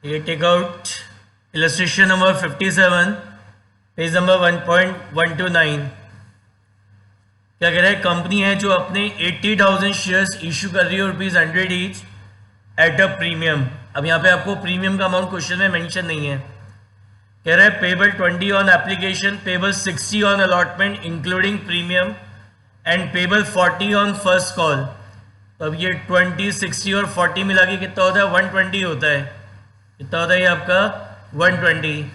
ये take out illustration number 57 page number 1.129। क्या कह रहा है, कंपनी है जो अपने 80,000 शेयर्स इशू कर रही है ₹100 ईच एट अ प्रीमियम। अब यहाँ पे आपको प्रीमियम का अमाउंट क्वेश्चन में मेंशन नहीं है। कह रहा है payable 20 on application, payable 60 on allotment including premium and payable 40 on first call. तो अब ये 20, 60 और 40 मिला के कितना होता है? 120 होता है। कितना होता है ये आपका? 120।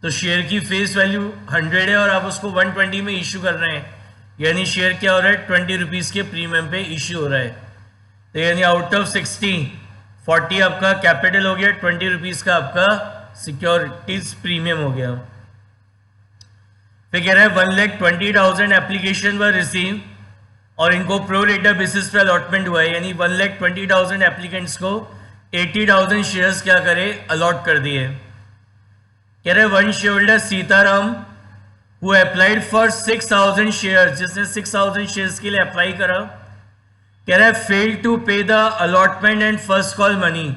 तो शेयर की फेस वैल्यू 100 है और आप उसको 120 में इशू कर रहे हैं, यानी शेयर क्या हो रहा है? 20 रुपीज़ के प्रीमियम पे इशू हो रहा है। तो यानी आउट ऑफ 60, 40 आपका कैपिटल हो गया, 20 रुपीज़ का आपका सिक्योरिटीज प्रीमियम हो गया। फिर कह रहा है 1,20,000 एप्लीकेशन व रिसीव और इनको प्रो रेटा बेसिस पे अलॉटमेंट हुआ है, यानी 1,20,000 एप्लीकेंट्स को 80,000 शेयर्स क्या करे? अलॉट कर दिए। कह रहे one share holder Sitaram who applied for 6,000 shares, जिसने 6,000 शेयर्स के लिए अप्लाई करा, कह रहा है fail to pay the allotment and first call money.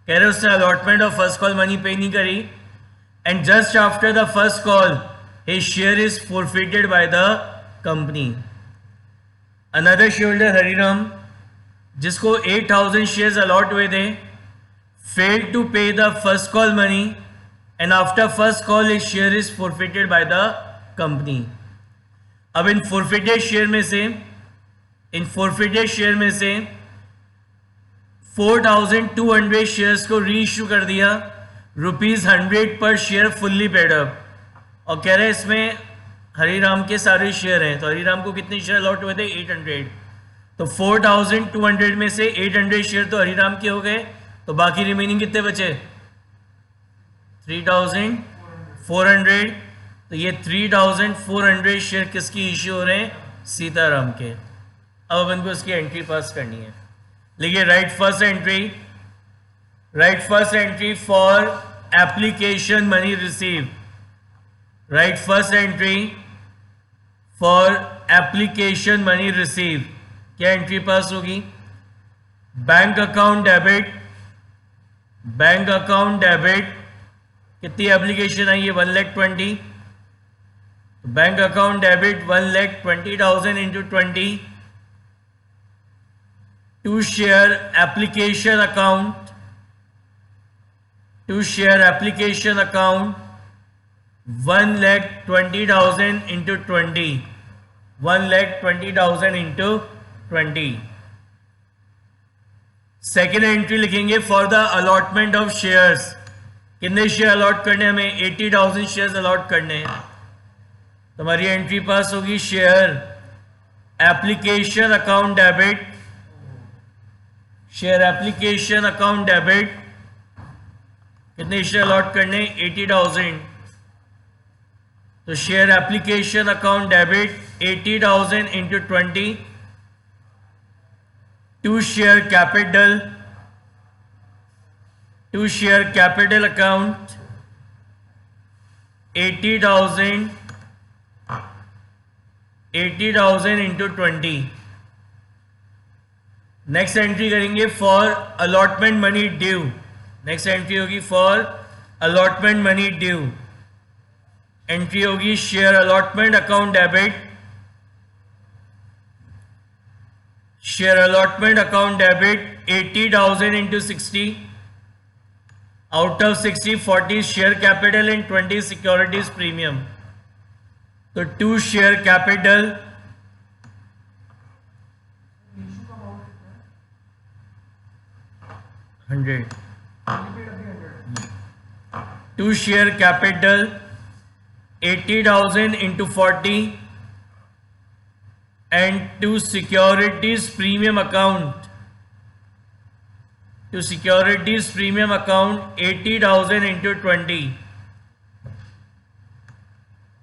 कह रहे उसने अलॉटमेंट और फर्स्ट कॉल मनी पे नहीं करी, and just after the first call his share is forfeited bye the company. Another share holder Hariram, जिसको 8,000 शेयर्स अलॉट हुए थे, fail to pay the first call money and after first call his share is forfeited bye the company. अब इन forfeited share में से 4,200 shares को री issue कर दिया, ₹100 पर शेयर फुल्ली पेड अप। और कह रहे हैं इसमें हरिराम के सारे शेयर हैं, तो हरिराम को कितने शेयर अलॉट हुए थे? 800। तो 4,200 में से 800 शेयर तो हरिराम के हो गए, तो बाकी रिमेनिंग कितने बचे? 3,400। तो ये 3,400 शेयर किसकी इश्यू हो रहे हैं? सीताराम के। अब अपन को इसकी एंट्री पास करनी है। लिखिए write first entry for application money receive. Write first entry for application money receive. क्या एंट्री पास होगी? Bank account debit. कितनी एप्लीकेशन आई है? 1,20,000। Bank account debit 1,20,000 into 20 to share application account 1,20,000 into 20 1,20,000 into 20। Second entry लिखेंगे for the allotment of shares. कितने share allot करने हमें? 80,000 shares allot करने हैं। तो हमारी एंट्री पास होगी शेयर एप्लीकेशन अकाउंट डेबिट। कितने शेयर अलॉट करने? 80,000। तो share application account debit 80,000 into 20 to share capital account 80,000 into 20। Next entry करेंगे for allotment money due. Next entry होगी for allotment money due. Entry होगी share allotment account debit 80,000 into 60। Out of 60, 40 share capital and 20 securities premium. तो 2 share capital 100। 2 share capital 80,000 into 40 and to securities premium account 80,000 into 20।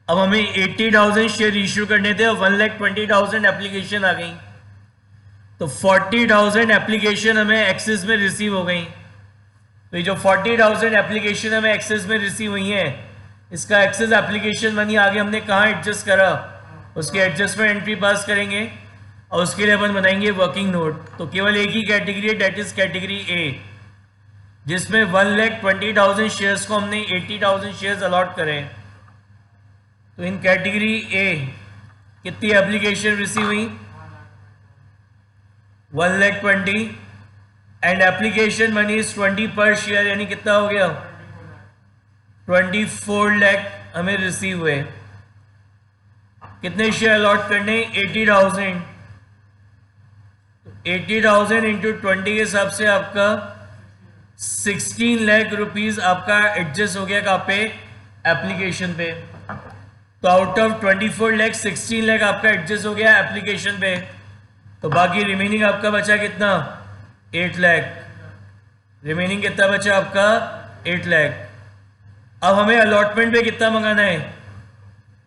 अब हमें 80,000 share issue करने थे, 1,20,000 application आ गई, तो 40,000 application हमें access में रिसीव हो गई। तो ये जो 40,000 एप्लीकेशन हमें एक्सेस में रिसीव हुई हैं, इसका एक्सेस एप्लीकेशन मनी आगे हमने कहाँ एडजस्ट करा, उसके एडजस्टमेंट एंट्री पास करेंगे और उसके लिए अपन बनाएंगे वर्किंग नोट। तो केवल एक ही कैटेगरी है, डेट इज कैटेगरी ए। जिसमें 1,20,000 शेयर्स को हमने 80,000 शेयर्स अलॉट करें। तो इन कैटेगरी ए कितनी एप्लीकेशन रिसीव हुई? 1,20,000 एंड एप्लीकेशन मनी इज 20 पर शेयर, यानी कितना हो गया? 24 लाख हमें रिसीव हुए। कितने शेयर अलॉट करने? 80,000। 80,000 इंटू 20 के हिसाब से आपका 16 लाख रुपीज आपका एडजस्ट हो गया कहाँ पे? एप्लीकेशन पे। तो आउट ऑफ 24 लाख 16 लाख आपका एडजस्ट हो गया एप्लीकेशन पे। तो बाकी रिमेनिंग आपका बचा कितना? 8 लाख। रिमेनिंग कितना बचा आपका? 8 लाख। अब हमें अलॉटमेंट पे कितना मंगाना है?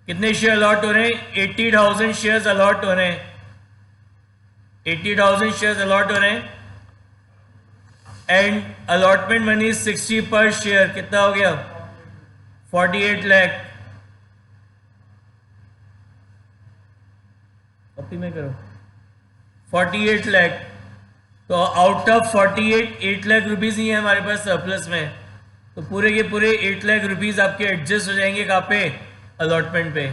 कितने शेयर अलॉट हो रहे हैं? 80,000 शेयर्स अलॉट हो रहे हैं। 80,000 शेयर्स अलॉट हो रहे हैं एंड अलॉटमेंट मनी 60 पर शेयर, कितना हो गया? 48 लाख। कॉपी में करो। 48 लाख। तो आउट ऑफ 48 8 लाख रुपीज ही है हमारे पास सरप्लस में। तो पूरे के पूरे 8 लाख रुपीज आपके एडजस्ट हो जाएंगे कहाँ पे? अलॉटमेंट पे।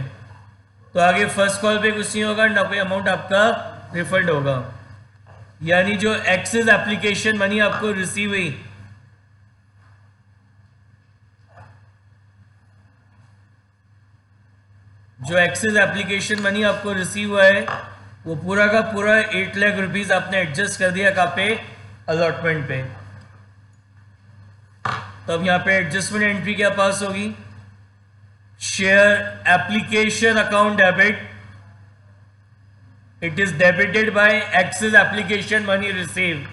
तो आगे फर्स्ट कॉल पे कुछ नहीं होगा, ना कोई अमाउंट आपका रिफंड होगा। यानी जो एक्सेस एप्लीकेशन मनी आपको रिसीव हुई, जो एक्सेस एप्लीकेशन मनी आपको रिसीव हुआ है वो पूरा का पूरा 8 लाख रुपीज आपने एडजस्ट कर दिया कहाँ पे? अलॉटमेंट पे। तो अब यहाँ पे एडजस्टमेंट एंट्री क्या पास होगी? Share application account debit, it is debited bye excess application money receive.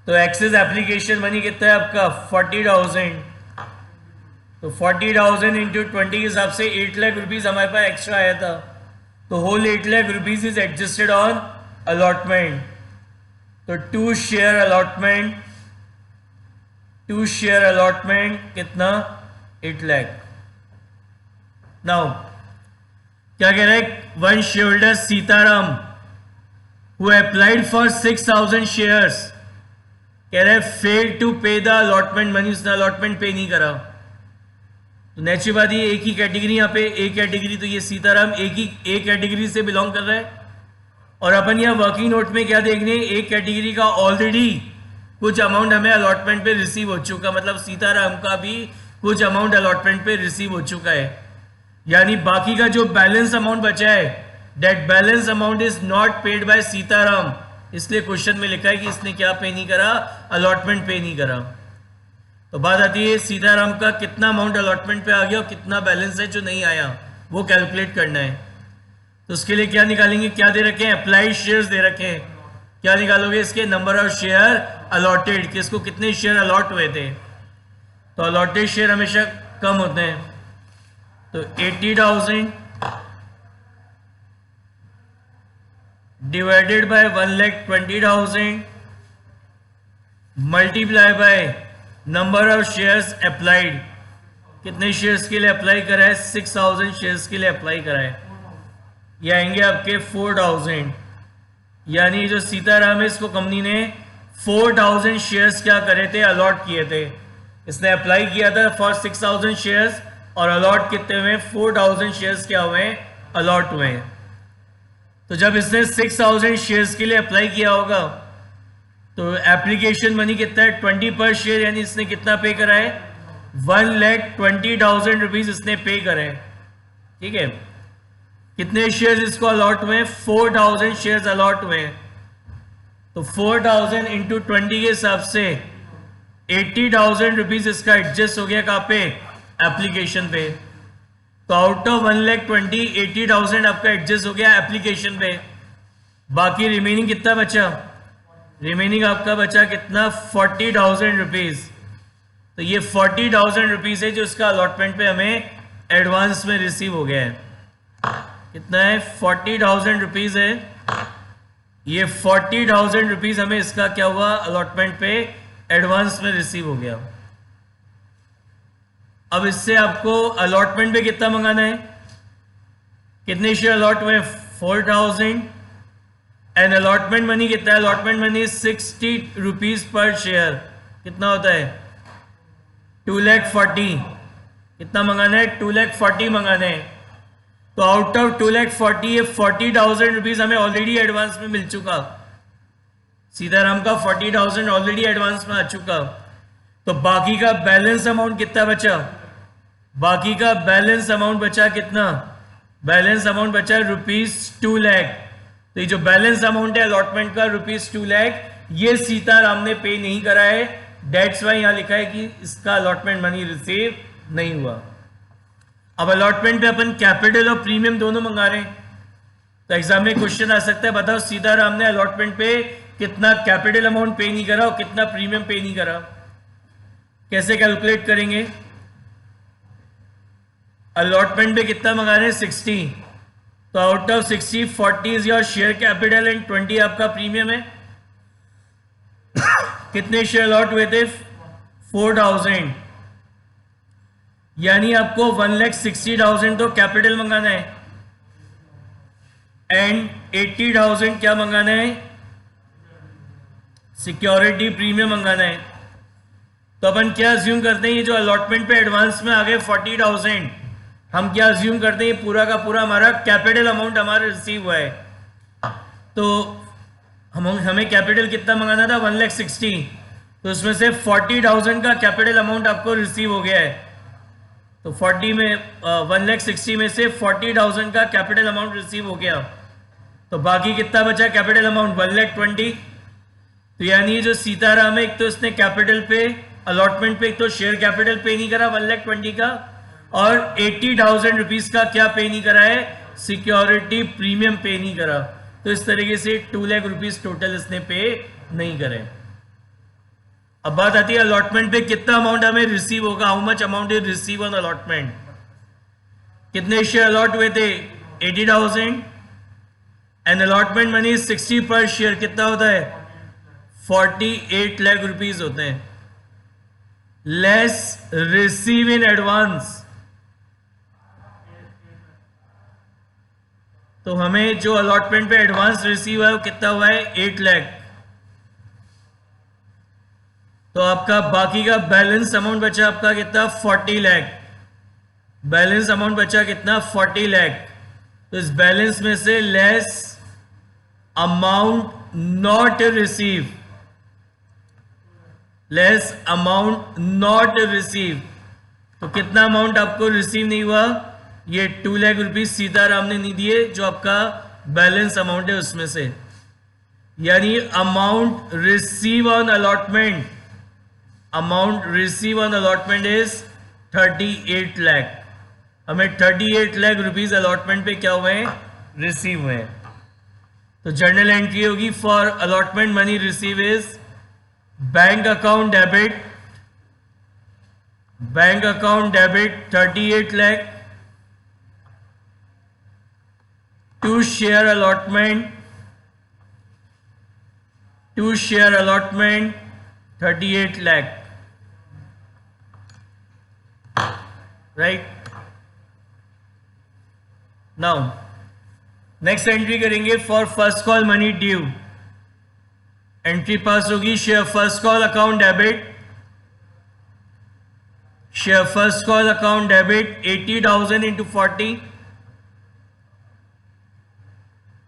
तो एक्सेस एप्लीकेशन मनी कितना है आपका? 40,000। तो 40,000 इंटू 20 के हिसाब से 8 लाख रुपीज हमारे पास एक्स्ट्रा आया था। तो whole 8 lakh rupees is adjusted on allotment. तो 2 शेयर अलॉटमेंट कितना? 8 लाख। नाउ क्या कह रहा है? One shareholder Sitaram who applied for 6,000 shares, कह रहा है fail to pay the allotment money, उसने अलॉटमेंट पे नहीं करा। तो नेचुरल बात ये एक ही कैटेगरी, यहाँ पे एक कैटेगरी, तो ये सीताराम एक कैटेगरी से बिलोंग कर रहा है। और अपन यहाँ वर्किंग नोट में क्या देखने? एक कैटेगरी का ऑलरेडी कुछ अमाउंट हमें अलॉटमेंट पे रिसीव हो चुका, मतलब सीताराम का भी कुछ अमाउंट अलॉटमेंट पे रिसीव हो चुका है। यानी बाकी का जो बैलेंस अमाउंट बचा है, that balance amount is not paid by Sitaram. इसलिए क्वेश्चन में लिखा है कि इसने क्या पे नहीं करा? अलॉटमेंट पे नहीं करा। तो बात आती है सीताराम का कितना अमाउंट अलॉटमेंट पे आ गया और कितना बैलेंस है जो नहीं आया, वो कैलकुलेट करना है। तो उसके लिए क्या निकालेंगे? क्या दे रखे हैं? अप्लाइड शेयर्स दे रखे हैं। क्या निकालोगे इसके? नंबर ऑफ शेयर अलॉटेड, किसको कितने शेयर अलॉट हुए थे। तो अलॉटेड शेयर हमेशा कम होते हैं। तो 80,000 divided by 1,20,000 multiply by number of shares applied. कितने शेयर्स के लिए अप्लाई करा है? 6,000 शेयर्स के लिए अप्लाई करा है। ये आएंगे आपके 4,000। यानी जो सीताराम है इसको कंपनी ने 4,000 शेयर्स क्या करे थे? अलॉट किए थे। इसने अप्लाई किया था फॉर 6,000 शेयर्स और अलॉट कितने हुए? 4,000 शेयर्स क्या हुए? अलॉट हुए। तो जब इसने 6,000 शेयर्स के लिए अप्लाई किया होगा तो एप्लीकेशन मनी कितना है? 20 पर शेयर, यानी इसने कितना पे करा है? 1,20,000 रुपीज इसने पे करे। ठीक है, कितने शेयर्स इसको अलॉट हुए? 4,000 शेयर्स अलॉट हुए। तो 4,000 इंटू 20 के हिसाब से 80,000 रुपीज इसका एडजस्ट हो गया कहाँ पे? एप्लीकेशन पे। तो आउट ऑफ 1,20,000 80,000 आपका एडजस्ट हो गया एप्लीकेशन पे। बाकी रिमेनिंग कितना बचा? रिमेनिंग आपका बचा कितना? 40,000 रुपीज। तो ये 40,000 रुपीज है जो इसका अलॉटमेंट पे हमें एडवांस में रिसीव हो गया है। कितना है? 40,000 रुपीज है। ये 40,000 रुपीज हमें इसका क्या हुआ? अलॉटमेंट पे एडवांस में रिसीव हो गया। अब इससे आपको अलॉटमेंट पे कितना मंगाना है? कितने शेयर अलॉट हुए? 4,000 एंड अलॉटमेंट मनी कितना है? Allotment money 60 rupees per share. कितना होता है 2,40,000। कितना मंगाना है 2,40,000 मंगाना है। तो आउट ऑफ 2,40,000 ये 40,000 रुपीज हमें ऑलरेडी एडवांस में मिल चुका। सीताराम का 40,000 ऑलरेडी एडवांस में आ चुका। तो बाकी का बैलेंस अमाउंट कितना बचा? बाकी का बैलेंस अमाउंट बचा कितना? बैलेंस अमाउंट बचा ₹2 लाख। तो ये जो बैलेंस अमाउंट है अलॉटमेंट का ₹2 लाख, ये सीताराम ने पे नहीं करा है। डेट्स वाई यहां लिखा है कि इसका अलॉटमेंट मनी रिसीव नहीं हुआ। अब अलॉटमेंट पे अपन कैपिटल और प्रीमियम दोनों मंगा रहे हैं। तो एग्जाम में क्वेश्चन आ सकता है, बताओ सीताराम ने अलॉटमेंट पे कितना कैपिटल अमाउंट पे नहीं करा और कितना प्रीमियम पे नहीं करा। कैसे कैलकुलेट करेंगे? अलॉटमेंट पे कितना मंगा रहे हैं 60। तो out of 60 40 is your share capital and 20 आपका प्रीमियम है। कितने शेयर अलॉट हुए थे? 4,000। यानी आपको 1,60,000 तो कैपिटल मंगाना है एंड 80,000 क्या मंगाना है? सिक्योरिटी प्रीमियम मंगाना है। तो अपन क्या अज्यूम करते हैं, ये जो अलॉटमेंट पे एडवांस में आ गए 40,000, हम क्या अज्यूम करते हैं पूरा का पूरा हमारा कैपिटल अमाउंट हमारा रिसीव हुआ है। तो हमें कैपिटल कितना मंगाना था 1,60,000। तो उसमें से 40,000 का कैपिटल अमाउंट आपको रिसीव हो गया है। तो 1,60,000 में से 40,000 का कैपिटल अमाउंट रिसीव हो गया। तो बाकी कितना बचा कैपिटल अमाउंट? 1,20,000। तो यानी जो सीताराम है, एक तो इसने कैपिटल पे अलॉटमेंट पे एक तो शेयर कैपिटल पे नहीं करा 1,20,000 का, और 80,000 रुपीज का क्या पे नहीं करा है? सिक्योरिटी प्रीमियम पे नहीं करा। तो इस तरीके से 2 लाख रुपीज टोटल इसने पे नहीं करे। अब बात आती है अलॉटमेंट पे कितना अमाउंट हमें रिसीव होगा। How much amount is receive on allotment? कितने शेयर अलॉट हुए थे? 80,000 एंड अलॉटमेंट मनी 60 पर शेयर कितना होता है? 48 लाख रुपीज होते हैं। Less receive in advance. तो हमें जो अलॉटमेंट पे एडवांस रिसीव है वो कितना हुआ है? 8 लाख। तो आपका बाकी का बैलेंस अमाउंट बचा आपका कितना? 40 लाख। बैलेंस अमाउंट बचा कितना? 40 लाख। तो इस बैलेंस में से less amount not receive, less amount not receive. तो कितना अमाउंट आपको रिसीव नहीं हुआ? ये 2 लाख रुपीज सीताराम ने नहीं दिए, जो आपका बैलेंस अमाउंट है उसमें से। यानी amount receive on allotment, amount receive on allotment is 38 lakh. हमें 38 लाख रुपीज अलॉटमेंट पे क्या हुए हैं? रिसीव हुए हैं। तो जर्नल एंट्री होगी for allotment money receive is bank account debit, bank account debit 38 lakh to share allotment, to share allotment 38 lakh, right. Now next entry करेंगे for first call money due. Entry pass होगी share first call account debit, share first call account debit 80,000 into 40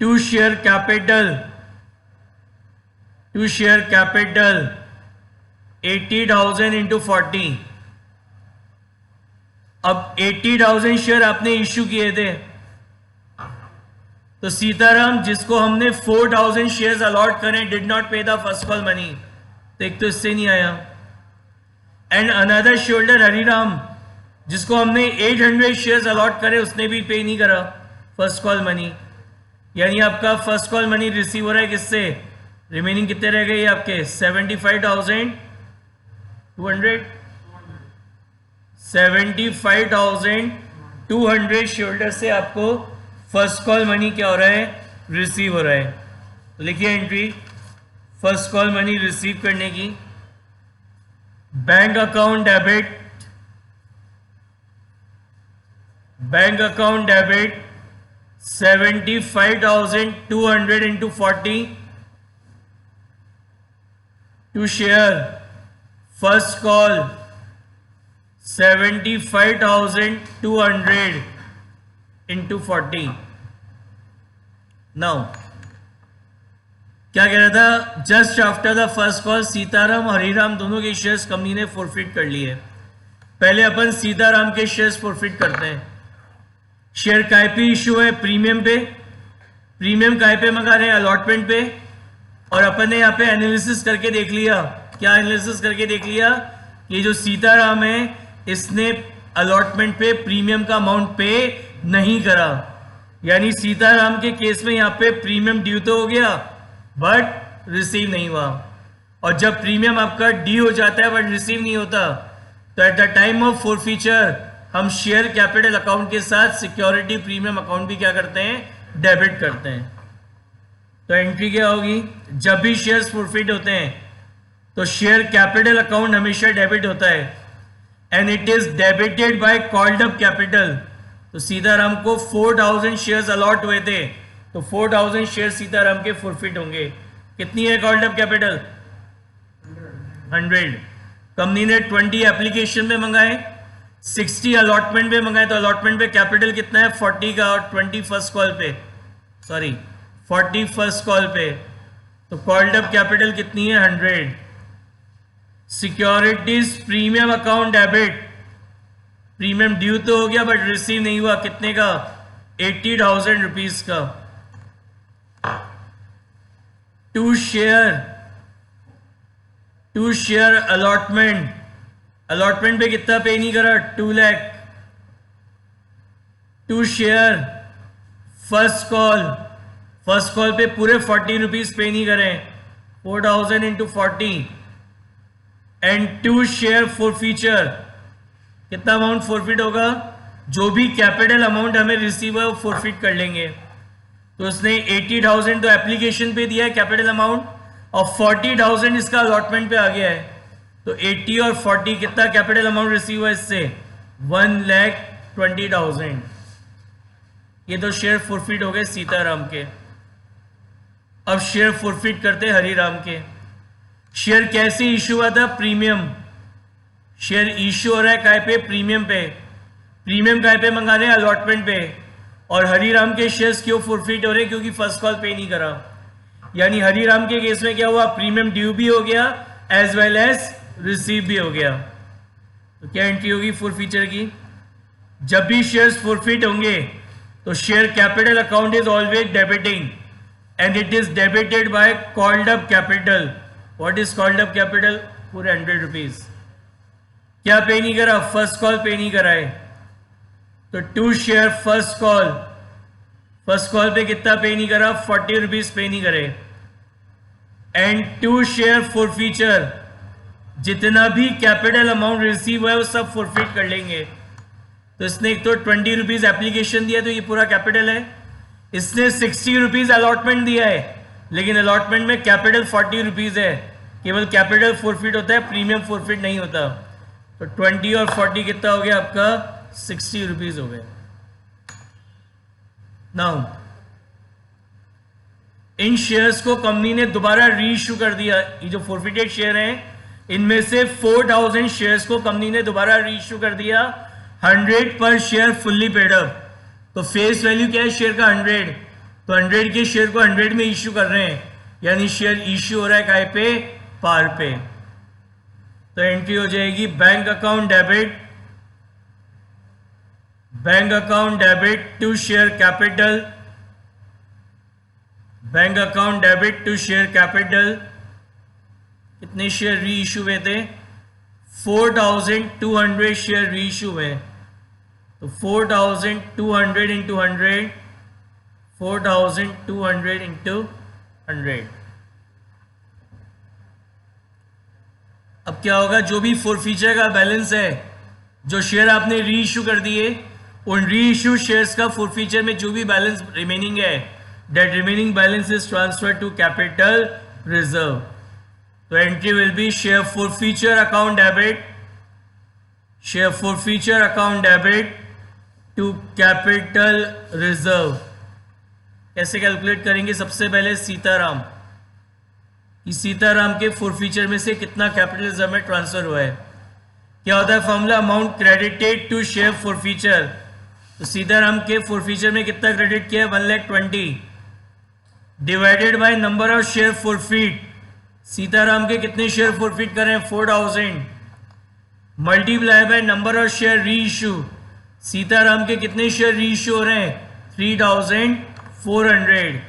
to share capital, to share capital 80,000 into 40। अब 80,000 share आपने issue किए थे, तो सीताराम जिसको हमने 4,000 shares allot करें डिड नॉट पे द फर्स्ट कॉल मनी, तो एक तो इससे नहीं आया। एंड अनदर शेयरहोल्डर हरिराम जिसको हमने 800 शेयर्स अलॉट करे उसने भी पे नहीं करा फर्स्ट कॉल मनी। यानी आपका फर्स्ट कॉल मनी रिसीव हो रहा है किससे? रिमेनिंग कितने रह गए आपके? 75,200, 75,200 शेयरहोल्डर से आपको फर्स्ट कॉल मनी क्या हो रहा है? रिसीव हो रहा है। तो लिखिए entry first call money receive करने की। Bank account debit, bank account debit 75,200 into 40 to share first call 75,200 into 40। Now क्या कह रहा था, just after the first call Sitaram Hariram दोनों के शेयर्स कंपनी ने फॉरफिट कर लिए। पहले अपन सीताराम के शेयर्स फॉरफिट करते हैं। शेयर काय पे इशू है, प्रीमियम पे। प्रीमियम काय पे मंगा रहे हैं, अलॉटमेंट पे। और अपन ने यहाँ पे एनालिसिस करके देख लिया, क्या एनालिसिस करके देख लिया, ये जो सीताराम है इसने अलॉटमेंट पे प्रीमियम का अमाउंट पे नहीं करा, यानी सीताराम के केस में यहाँ पे प्रीमियम ड्यू तो हो गया बट रिसीव नहीं हुआ। और जब प्रीमियम आपका ड्यू हो जाता है बट रिसीव नहीं होता, तो at the time of forfeiture हम शेयर कैपिटल अकाउंट के साथ सिक्योरिटी प्रीमियम अकाउंट भी क्या करते हैं, डेबिट करते हैं। तो एंट्री क्या होगी, जब भी शेयर्स फॉरफिट होते हैं तो शेयर कैपिटल अकाउंट हमेशा डेबिट होता है and it is debited bye called up capital. तो सीताराम को 4,000 शेयर्स अलॉट हुए थे, तो 4,000 शेयर सीताराम के फॉरफिट होंगे। कितनी है कॉल्ड अप कैपिटल, 100। कंपनी ने 20 एप्लीकेशन में मंगाए, 60 अलॉटमेंट पे मंगाए, तो अलॉटमेंट पे कैपिटल कितना है 40 का, और 20 फर्स्ट कॉल पे, सॉरी 40 फर्स्ट कॉल पे, तो कॉल्ड अप कैपिटल कितनी है 100। Securities premium account debit, premium due तो हो गया बट रिसीव नहीं हुआ, कितने का 80,000 रुपीज का। टू शेयर अलॉटमेंट, अलॉटमेंट पे कितना पे नहीं करा 2 lakh. To share first call pay पूरे 40 रुपीज पे नहीं करें, 4,000 into 40। And to share forfeiture, कितना अमाउंट फॉरफिट होगा, जो भी कैपिटल अमाउंट हमें रिसीव है वो फॉरफिट कर लेंगे। तो उसने 80,000 तो एप्लीकेशन पे दिया है कैपिटल अमाउंट, और 40,000 इसका अलॉटमेंट पे आ गया है। तो 80 और 40 कितना कैपिटल अमाउंट रिसीव है इससे, 1,20,000। ये तो शेयर फॉरफिट हो गए सीताराम के। अब शेयर फॉरफिट करते हरिराम के। शेयर कैसे इशू हुआ था, प्रीमियम। शेयर इशू हो रहा है काय पे, प्रीमियम पे। प्रीमियम काय पे मंगा रहे हैं, अलॉटमेंट पे। और हरिराम के शेयर्स क्यों फॉरफिट हो रहे हैं, क्योंकि फर्स्ट कॉल पे नहीं करा। यानी हरिराम के केस में क्या हुआ, प्रीमियम ड्यू भी हो गया एज वेल एज रिसीव भी हो गया। तो क्या एंट्री होगी फॉरफीचर की, जब भी शेयर्स फॉरफिट होंगे तो share capital account is always debiting and it is debited bye called up capital. What is called up capital, पूरे 100 रुपीज। क्या पे नहीं करा, फर्स्ट कॉल पे नहीं कराए, तो to share first call pay कितना पे नहीं करा, 40 रुपीज पे नहीं करे। एंड टू शेयर फॉरफीचर, जितना भी कैपिटल अमाउंट रिसीव है वो सब फॉरफिट कर लेंगे। तो इसने एक तो 20 रुपीज एप्लीकेशन दिया, तो ये पूरा कैपिटल है। इसने 60 रुपीज अलॉटमेंट दिया है, लेकिन अलॉटमेंट में कैपिटल 40 रुपीज है, केवल कैपिटल फॉरफिट होता है, प्रीमियम फॉरफिट नहीं होता। तो 20 और 40 कितना हो गया आपका, 60 रुपीज हो गए। नाउ इन शेयर्स को कंपनी ने दोबारा री इशू कर दिया। ये जो फॉरफिटेड शेयर हैं, इनमें से 4,000 शेयर्स को कंपनी ने दोबारा री इशू कर दिया, 100 पर शेयर फुल्ली पेड अप। तो फेस वैल्यू क्या है शेयर का, 100। तो 100 के शेयर को 100 में इशू कर रहे हैं, यानी शेयर इशू हो रहा है काय पे, पार पे। तो एंट्री हो जाएगी bank account debit to share capital, bank account debit to share capital. कितने शेयर री इशू हुए थे, 4,200 शेयर री इशू हुए। तो 4,200 इंटू 100, 4,200 इंटू 100। अब क्या होगा, जो भी फॉरफीचर का बैलेंस है, जो शेयर आपने री इशू कर दिए, उन री इशू शेयर्स का फॉरफीचर में जो भी बैलेंस रिमेनिंग है, that remaining balance is transfer to capital reserve. तो entry will be share forfeiture account debit to capital reserve. कैसे कैलकुलेट करेंगे, सबसे पहले सीताराम सीताराम के फॉरफीचर में से कितना कैपिटलिज्म में ट्रांसफर हुआ है। क्या होता है formula, amount credited to share forfeiture. तो सीताराम के फॉरफीचर में कितना क्रेडिट किया है, 1,20,000 divided by number of share forfeit. Sitaram के कितने शेयर फॉरफीट करें, 4,000 multiply by number of share re issue. Sitaram के कितने शेयर री इशू हो रहे हैं, 3,400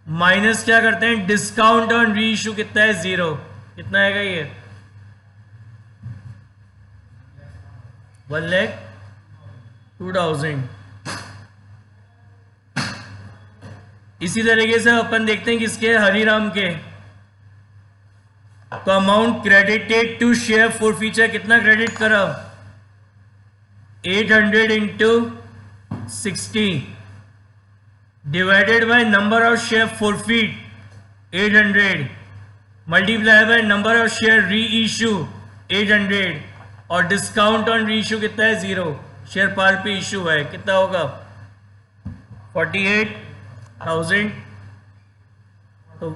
माइनस क्या करते हैं, डिस्काउंट ऑन री इशू कितना है, 0। कितना आएगा ये, 1,02,000। इसी तरीके से अपन देखते हैं किसके, हरिराम के। तो amount credited to share forfeiture कितना क्रेडिट करा, 800 into 60 divided by number of share forfeit 800 multiply by number of share re issue 800 और डिस्काउंट ऑन री इशू कितना है, 0। शेयर पार पे इशू है, कितना होगा, 48,000। तो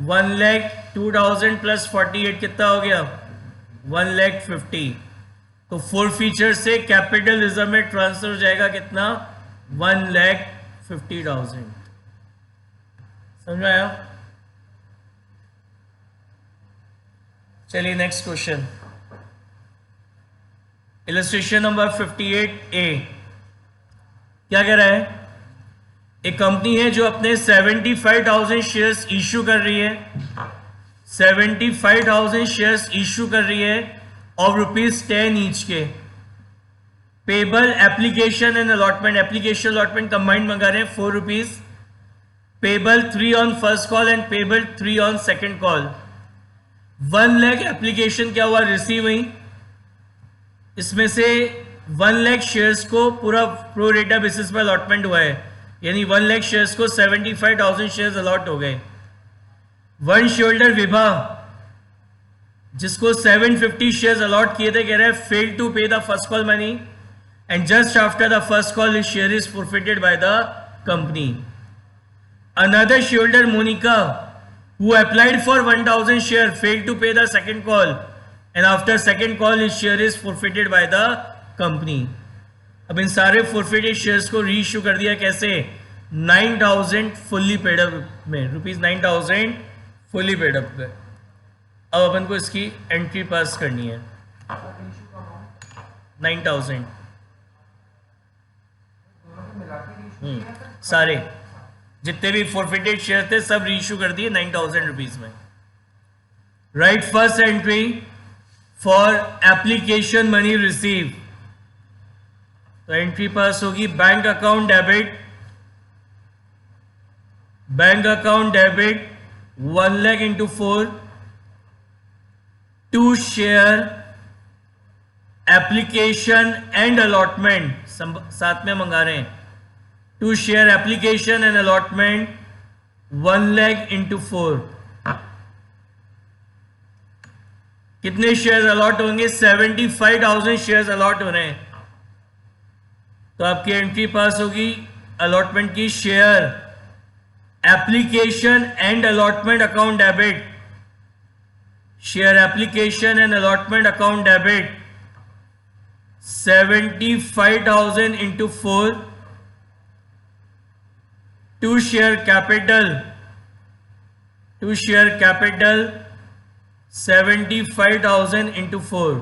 1,02,000 प्लस 48 कितना हो गया, 1,50,000। तो फॉरफीचर से कैपिटल रिजर्व में ट्रांसफर हो जाएगा कितना, 1,50,000। समझ में आया। चलिए next question, illustration number 58A। क्या कह रहा है, एक कंपनी है जो अपने 75,000 शेयर्स इशू कर रही है, 75,000 शेयर्स इशू कर रही है और ₹10 ईच के। Payable application and allotment, application allotment combined मंगा रहे हैं ₹4। Payable 3 on first call and payable 3 on second call. 1 lakh application क्या हुआ, रिसीव हुई। इसमें से 1 लाख शेयर्स को पूरा प्रो रेटा बेसिस पर अलॉटमेंट हुआ है, यानी 1 लाख शेयर्स को 75,000 शेयर्स अलॉट हो गए। वन शेयर होल्डर विभा जिसको 750 शेयर्स अलॉट किए थे, कह रहे हैं fail to pay the first call money and just after the first call his share is forfeited by the company. Another share holder Monika who applied for 1,000 share failed to pay the second call and after second call his share is forfeited by the company। अब इन सारे forfeited shares को reissue कर दिया कैसे, 9,000 fully paid up में, ₹9,000 fully paid up में। अब अपन को इसकी एंट्री पास करनी है, 9,000 सारे जितने भी फॉरफिटेड शेयर थे सब रीइश्यू कर दिए 9,000 रुपीज में। Right first entry for application money receive. तो एंट्री पास होगी, bank account debit, bank account debit 1 lakh into 4 to share application and allotment, साथ में मंगा रहे हैं, to share application and allotment 1 lakh into 4। कितने शेयर्स अलॉट होंगे, 75,000 शेयर्स अलॉट हो रहे हैं। तो आपकी एंट्री पास होगी अलॉटमेंट की, share application and allotment account debit, share application and allotment account debit 75,000 into 4 to share capital 75,000 into 4।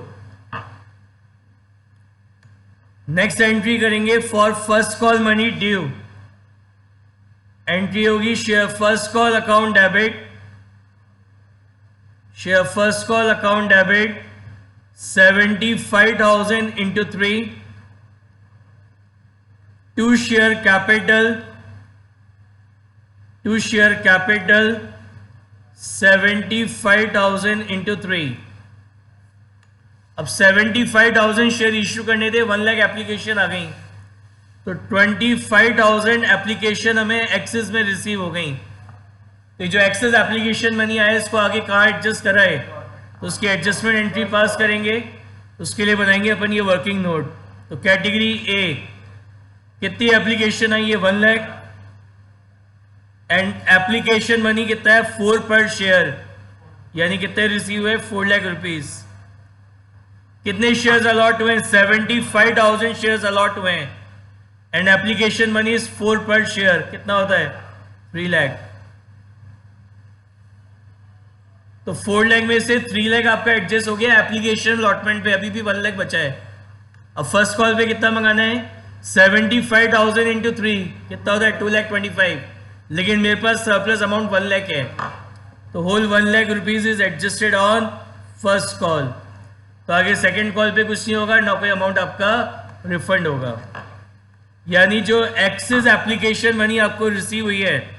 Next entry करेंगे for first call money due. Entry होगी share first call account debit, share first call account debit 75,000 into 3 to share capital 75,000 into 3। अब 75,000 share issue करने थे, 1 lakh application आ गई, तो 25,000 application हमें access में receive हो गई। तो जो एक्सेस एप्लीकेशन मनी आया इसको आगे कहाँ एडजस्ट करा है, तो उसकी एडजस्टमेंट एंट्री पास करेंगे। उसके लिए बनाएंगे अपन ये वर्किंग नोट। तो कैटेगरी ए कितनी एप्लीकेशन आई है, 1 लाख, एंड एप्लीकेशन मनी कितना है 4 पर शेयर, यानी कितने रिसीव हुए 4 लाख रुपीज। कितने शेयर्स अलॉट हुए 75,000 शेयर्स अलॉट हुए एंड एप्लीकेशन मनी इज 4 पर शेयर, कितना होता है 3 लाख। तो 4 लाख में से 3 लाख आपका एडजस्ट हो गया एप्लीकेशन अलॉटमेंट पे, अभी भी 1 लाख बचा है। अब फर्स्ट कॉल पे कितना मंगाना है 75,000 इंटू 3 कितना होता है 2,25,000, लेकिन मेरे पास सरप्लस अमाउंट 1 लाख है, तो whole 1 lakh rupees is adjusted on first call. तो आगे सेकंड कॉल पे कुछ नहीं होगा, ना कोई अमाउंट आपका रिफंड होगा। यानी जो एक्सेस एप्लीकेशन मनी आपको रिसीव हुई है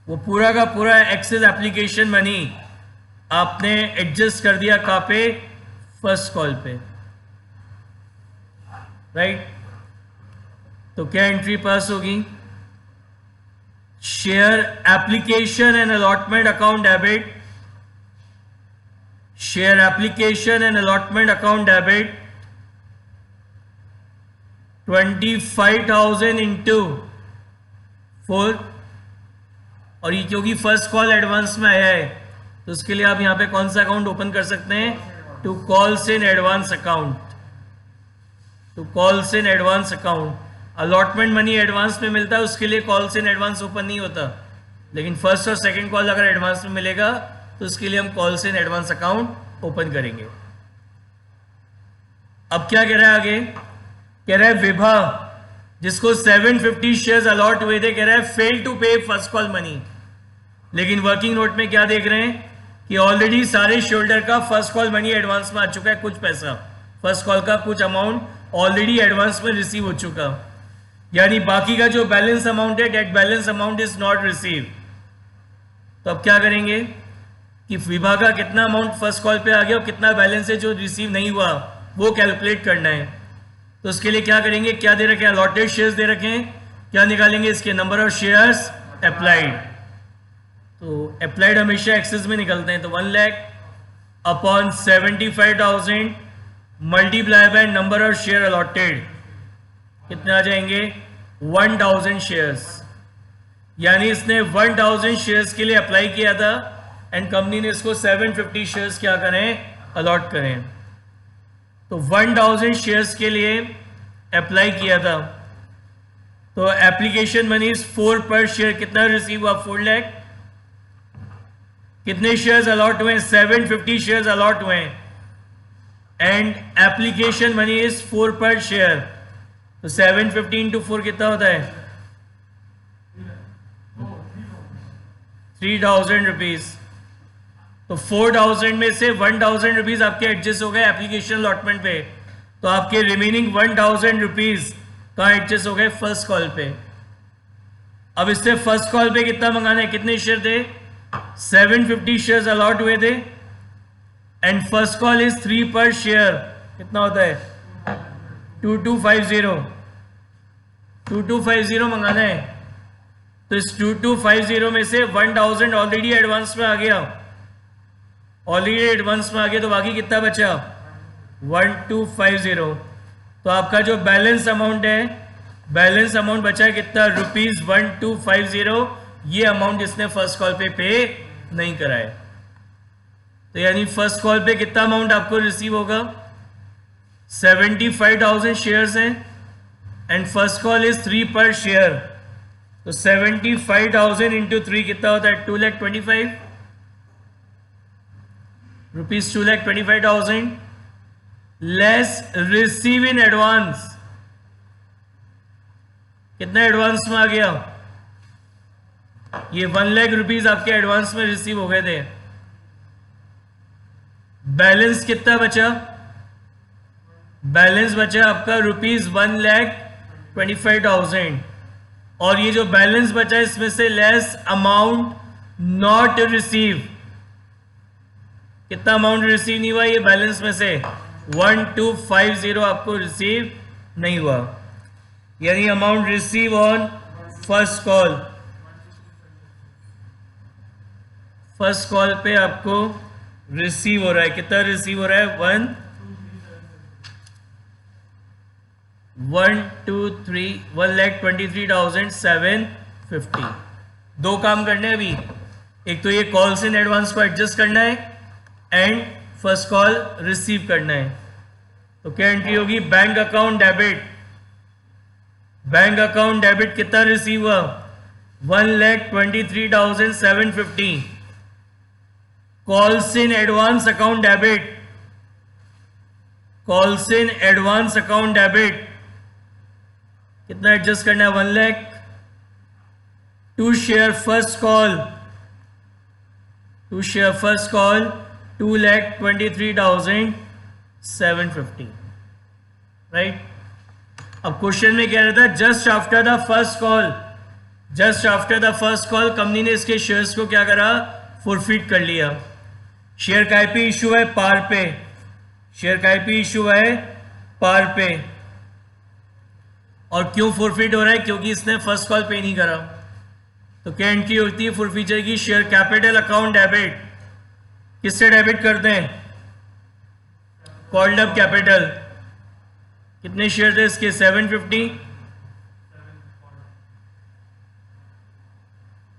वो पूरा का पूरा एक्सेस एप्लीकेशन मनी आपने एडजस्ट कर दिया कहाँ पे फर्स्ट कॉल पे, राइट। तो क्या एंट्री पास होगी, share application and allotment account debit, share application and allotment account debit 25,000 into 4, और ये क्योंकि फर्स्ट कॉल एडवांस में आया है तो उसके लिए आप यहां पे कौन सा अकाउंट ओपन कर सकते हैं, to calls in advance account, to calls in advance account. Allotment money advance में मिलता है, उसके लिए कॉल्स इन एडवांस ओपन नहीं होता, लेकिन फर्स्ट और सेकंड कॉल अगर एडवांस में मिलेगा तो उसके लिए हम calls in advance account open करेंगे। अब क्या कह रहा है आगे, कह रहा है विभा जिसको 750 शेयर्स अलॉट हुए थे, कह रहा है फेल टू पे फर्स्ट कॉल मनी, लेकिन वर्किंग नोट में क्या देख रहे हैं कि ऑलरेडी सारे शेयरहोल्डर का फर्स्ट कॉल मनी एडवांस में आ चुका है, कुछ पैसा फर्स्ट कॉल का कुछ अमाउंट ऑलरेडी एडवांस में रिसीव हो चुका, यानी बाकी का जो बैलेंस अमाउंट है that balance amount is not receive. तो अब क्या करेंगे कि विभा का कितना अमाउंट फर्स्ट कॉल पे आ गया और कितना बैलेंस है जो रिसीव नहीं हुआ वो कैलकुलेट करना है। तो उसके लिए क्या करेंगे, क्या दे रखे हैं अलॉटेड शेयर्स दे रखे हैं, क्या निकालेंगे इसके नंबर ऑफ शेयर्स अप्लाइड। तो अप्लाइड हमेशा एक्सेस में निकलते हैं, तो 1 lakh upon 75,000 multiply by number of share allotted कितने आ जाएंगे 1,000 शेयर्स, यानी इसने 1,000 शेयर्स के लिए अप्लाई किया था एंड कंपनी ने इसको 750 शेयर्स क्या करें अलॉट करें। तो 1,000 शेयर्स के लिए अप्लाई किया था, तो एप्लीकेशन मनी 4 पर शेयर कितना रिसीव हुआ 4 लाख। कितने शेयर्स अलॉट हुए 750 शेयर्स अलॉट हुए एंड एप्लीकेशन मनी इज 4 पर शेयर, तो 750 इंटू 4 कितना होता है 3,000 रुपीज। तो 4,000 में से 1,000 रुपीज आपके एडजस्ट हो गए एप्लीकेशन अलॉटमेंट पे, तो आपके रिमेनिंग 1,000 रुपीज कहाँ एडजस्ट हो गए फर्स्ट कॉल पे। अब इससे फर्स्ट कॉल पे कितना मंगाना है, कितने शेयर थे 750 शेयर्स अलॉट हुए थे एंड फर्स्ट कॉल इज 3 पर शेयर, कितना होता है 2250 मंगाना है। तो इस 2250 में से 1,000 ऑलरेडी एडवांस में आ गया, ऑलरेडी एडवांस में आ गया, तो बाकी कितना बचा 1250। तो आपका जो बैलेंस अमाउंट है, बैलेंस अमाउंट बचा है कितना ₹1250, ये अमाउंट इसने फर्स्ट कॉल पे नहीं करा है। तो यानी फर्स्ट कॉल पे कितना अमाउंट आपको रिसीव होगा 75,000 शेयर्स हैं एंड फर्स्ट कॉल इज 3 पर शेयर, तो 75,000 इंटू 3 कितना होता है 2,25,000 rupees, 2,25,000 less receive in advance, कितना एडवांस में आ गया ये 1 लाख रुपीज आपके एडवांस में रिसीव हो गए थे। बैलेंस कितना बचा, बैलेंस बचा आपका ₹1,25,000 और ये जो बैलेंस बचा इसमें से लेस अमाउंट नॉट रिसीव, कितना अमाउंट रिसीव नहीं हुआ ये बैलेंस में से 1250 आपको रिसीव नहीं हुआ, यानी amount receive on first call, first call पे आपको रिसीव हो रहा है, कितना रिसीव हो रहा है 1,23,750। दो काम करने हैं अभी, एक तो ये कॉल्स इन एडवांस को एडजस्ट करना है एंड फर्स्ट कॉल रिसीव करना है। तो क्या एंट्री होगी, bank account debit, bank account debit कितना रिसीव हुआ, 1,23,750। Calls in advance account debit, calls in advance account debit कितना एडजस्ट करना है, 1 lakh. To share first call, to share first call 2,23,750, right. अब क्वेश्चन में कह रहा था just after the first call, just after the first call company ने इसके शेयर्स को क्या करा, फॉरफिट कर लिया। शेयर का आईपी इशू है पार पे, शेयर का आईपी इशू है पार पे, और क्यों फॉरफिट हो रहा है, क्योंकि इसने फर्स्ट कॉल पे नहीं करा। तो क्या एंट्री होती है फॉरफीचर की, शेयर कैपिटल अकाउंट डेबिट, किससे डेबिट करते हैं, कॉल्ड अप कैपिटल। कितने शेयर थे इसके, 750।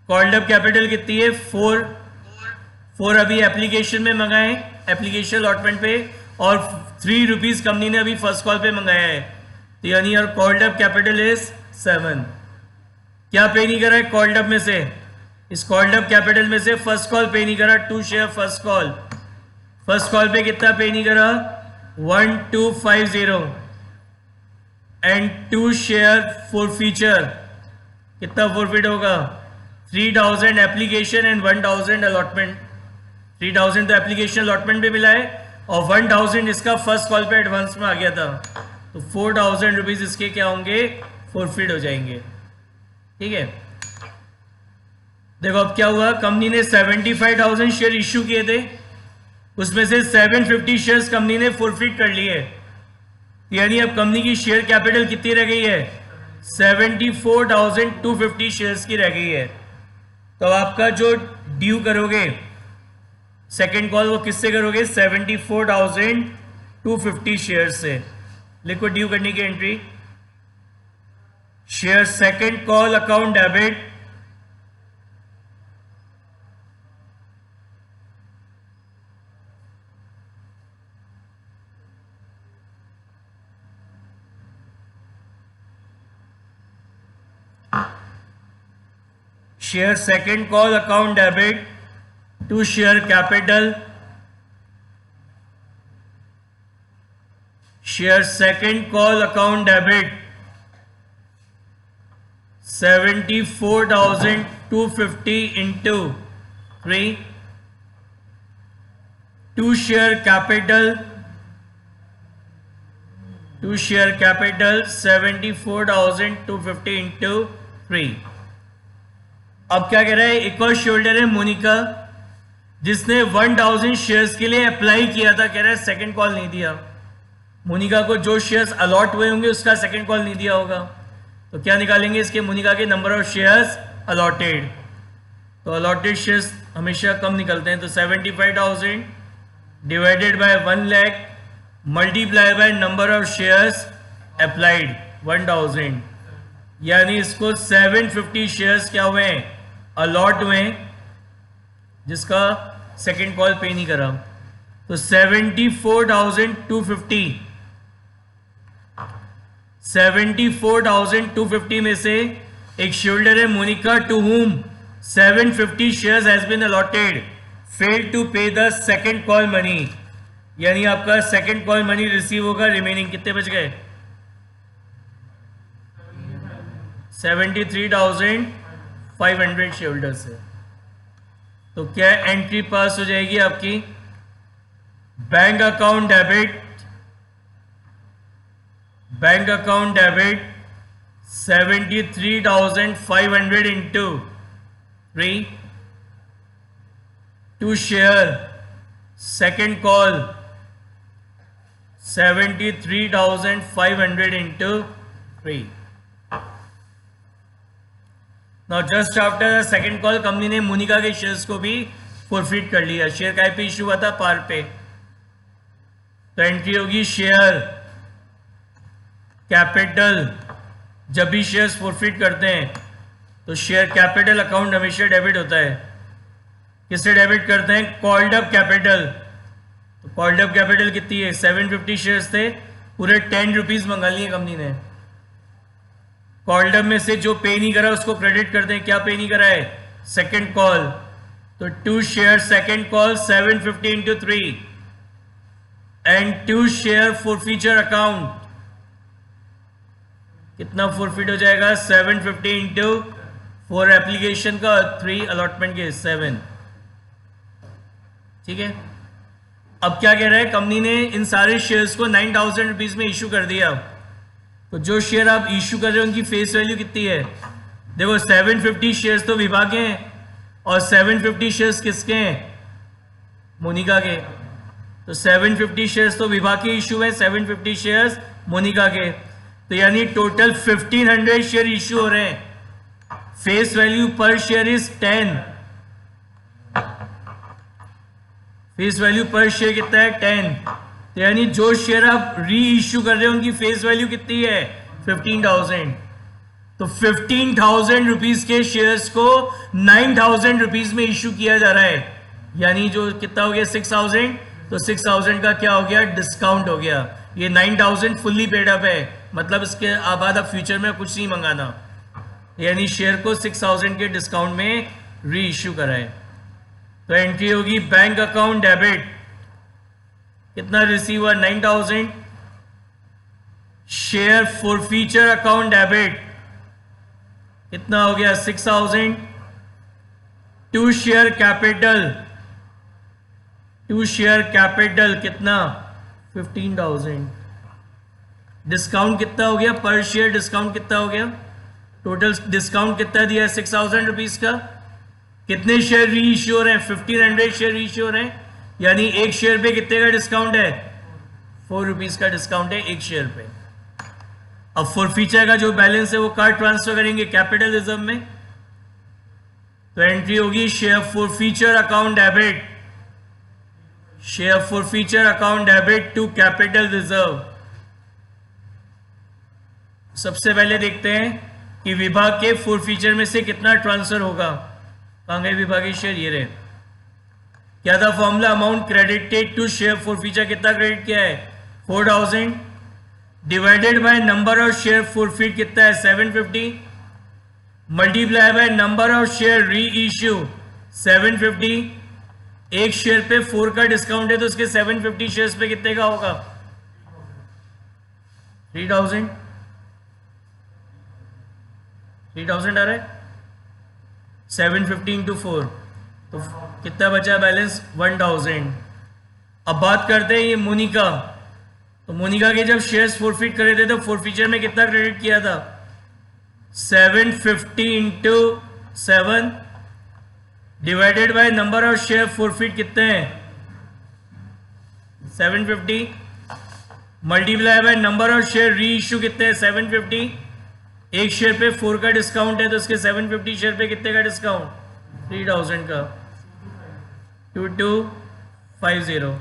कॉल्ड अप कैपिटल कितनी है, 4 अभी एप्लीकेशन में मंगाए, एप्लीकेशन अलॉटमेंट पे, और 3 रुपीज कंपनी ने अभी फर्स्ट कॉल पे मंगाया है, तो यानी और कॉल्ड अप कैपिटल इज 7। क्या पे नहीं करा है कॉल्ड अप में से, इस कॉल्ड अप कैपिटल में से फर्स्ट कॉल पे नहीं करा, to share first call, first call pay कितना पे नहीं करा, 1250, एंड टू शेयर फॉरफीचर कितना फॉरफिट होगा, 3000 एप्लीकेशन एंड 1000 अलॉटमेंट। 3000 तो एप्लीकेशन अलॉटमेंट पे मिला है और 1000 इसका फर्स्ट कॉल पे एडवांस में आ गया था, तो 4000 रुपीज इसके क्या होंगे, फॉरफिट हो जाएंगे, ठीक है। देखो अब क्या हुआ, कंपनी ने 75,000 शेयर इश्यू किए थे, उसमें से 750 शेयर्स कंपनी ने फॉरफिट कर लिए, यानी अब कंपनी की शेयर कैपिटल कितनी रह गई है, 74,250 शेयर्स की रह गई है। तो आपका जो ड्यू करोगे सेकेंड कॉल वो किससे करोगे, 74,250 शेयर से। लिखो ड्यू करने की entry, share second call account debit, share second call account debit to share capital, share second call account debit 74,250 into 3, to share capital 74,250 into 3। अब क्या कह रहा है, एक और शेयरहोल्डर है मोनिका, जिसने 1000 शेयर्स के लिए अप्लाई किया था, कह रहा है सेकंड कॉल नहीं दिया। मोनिका को जो शेयर्स अलॉट हुए होंगे उसका सेकंड कॉल नहीं दिया होगा, तो क्या निकालेंगे इसके, मोनिका के नंबर ऑफ शेयर्स अलॉटेड। तो अलॉटेड शेयर्स हमेशा कम निकलते हैं, तो 75,000 divided by 1 lakh multiply by number of shares applied 1000, यानी इसको 750 शेयर्स क्या हुए हैं, अलॉट हुए हैं, जिसका सेकंड कॉल पे नहीं करा। तो 74,250 में से एक शेयरहोल्डर है Monika, to whom 750 shares has been allotted, fail to pay the second call money, यानी आपका सेकंड कॉल मनी रिसीव होगा। रिमेनिंग कितने बच गए, 73,500 शेयरहोल्डर से। तो क्या एंट्री पास हो जाएगी आपकी, bank account debit, bank account debit 73,500 into 3, to share second call 73,500 into 3। Now just after the second call company ने मोनिका के शेयर्स को भी फॉरफिट कर लिया, शेयर का आईपी इशू हुआ था पार पे, तो एंट्री होगी शेयर कैपिटल, जब भी शेयर्स फॉरफिट करते हैं तो शेयर कैपिटल अकाउंट हमेशा डेबिट होता है। किससे डेबिट करते हैं? Called up capital. तो कॉल्ड अप कैपिटल कितनी है? 750 शेयर्स थे, पूरे 10 रुपीज मंगा लिए कंपनी ने। कॉल्ड अप में से जो पे नहीं करा उसको क्रेडिट करते हैं। क्या पे नहीं करा है? Second call. तो 2 share second call 750 into 3 and 2 share forfeiture account. कितना फॉरफिट हो जाएगा? 750 इंटू 4 एप्लीकेशन का, 3 अलॉटमेंट के 7। ठीक है। अब क्या कह रहा है? कंपनी ने इन सारे शेयर्स को 9000 रुपीज में इशू कर दिया। तो जो शेयर आप इशू कर रहे हो उनकी फेस वैल्यू कितनी है? देखो 750 शेयर्स तो विभा के हैं और 750 शेयर्स किसके हैं? मोनिका के। तो 750 शेयर्स तो विभा के इशू है, 750 शेयर्स मोनिका के। तो यानी टोटल 1500 शेयर इशू हो रहे हैं। फेस वैल्यू पर शेयर इज 10। फेस वैल्यू पर शेयर कितना है? 10। तो यानी जो शेयर आप री इश्यू कर रहे हो उनकी फेस वैल्यू कितनी है? 15,000। तो 15,000 रुपीज के शेयर्स को 9,000 रुपीज में इश्यू किया जा रहा है। यानी जो कितना हो गया? 6,000। तो 6,000 का क्या हो गया? डिस्काउंट हो गया। ये 9,000 फुल्ली पेड अप है, मतलब इसके बाद अब फ्यूचर में कुछ नहीं मंगाना। यानी शेयर को 6,000 के डिस्काउंट में री इश्यू करा है। तो एंट्री होगी बैंक अकाउंट डेबिट। कितना रिसीव हुआ? 9,000। शेयर फॉरफीचर अकाउंट डेबिट कितना हो गया? 6,000। 2 शेयर कैपिटल, 2 शेयर कैपिटल कितना? 15,000। डिस्काउंट कितना हो गया? पर शेयर डिस्काउंट कितना हो गया? टोटल डिस्काउंट कितना दिया है? 6,000 रुपीज का। कितने शेयर री इश्यू हो रहे हैं? 1500 शेयर री इश्यू हो रहे हैं। यानी एक शेयर पे कितने का डिस्काउंट है? 4 रुपीज का डिस्काउंट है एक शेयर पे। अब फॉरफीचर का जो बैलेंस है वो कार्ड ट्रांसफर करेंगे कैपिटल रिजर्व में। तो एंट्री होगी share forfeiture account debit, share forfeiture account debit to capital reserve. सबसे पहले देखते हैं कि विभाग के फॉरफीचर में से कितना ट्रांसफर होगा। कहां गए विभाग के शेयर? ये रहे। क्या था formula? Amount credited to share forfeiture कितना क्रेडिट किया है? 4,000 divided by number of share forfeit कितना है? 750 multiply by number of share re issue 750। एक शेयर पे 4 का डिस्काउंट है तो उसके 750 शेयर्स पे कितने का होगा? 3,000। 3,000 आ रहा है। 750 इंटू 4 तो कितना बचा बैलेंस? 1,000। अब बात करते हैं ये मोनिका। तो मोनिका के जब शेयर्स फॉरफिट करे थे तो फॉरफीचर में कितना क्रेडिट किया था? 750 into 7 divided by number of share forfeit कितने हैं? 750 multiply by number of share re issue कितने हैं? 750। एक शेयर पे 4 का डिस्काउंट है तो उसके 750 शेयर पे कितने का डिस्काउंट? 3,000 का। 2250।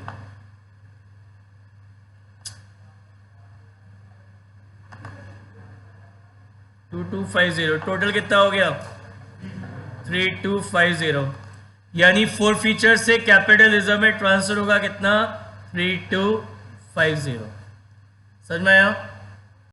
टोटल कितना हो गया? 3250। यानी फॉरफीचर से कैपिटल रिजर्व में ट्रांसफर होगा कितना? 3250। समझ में आया?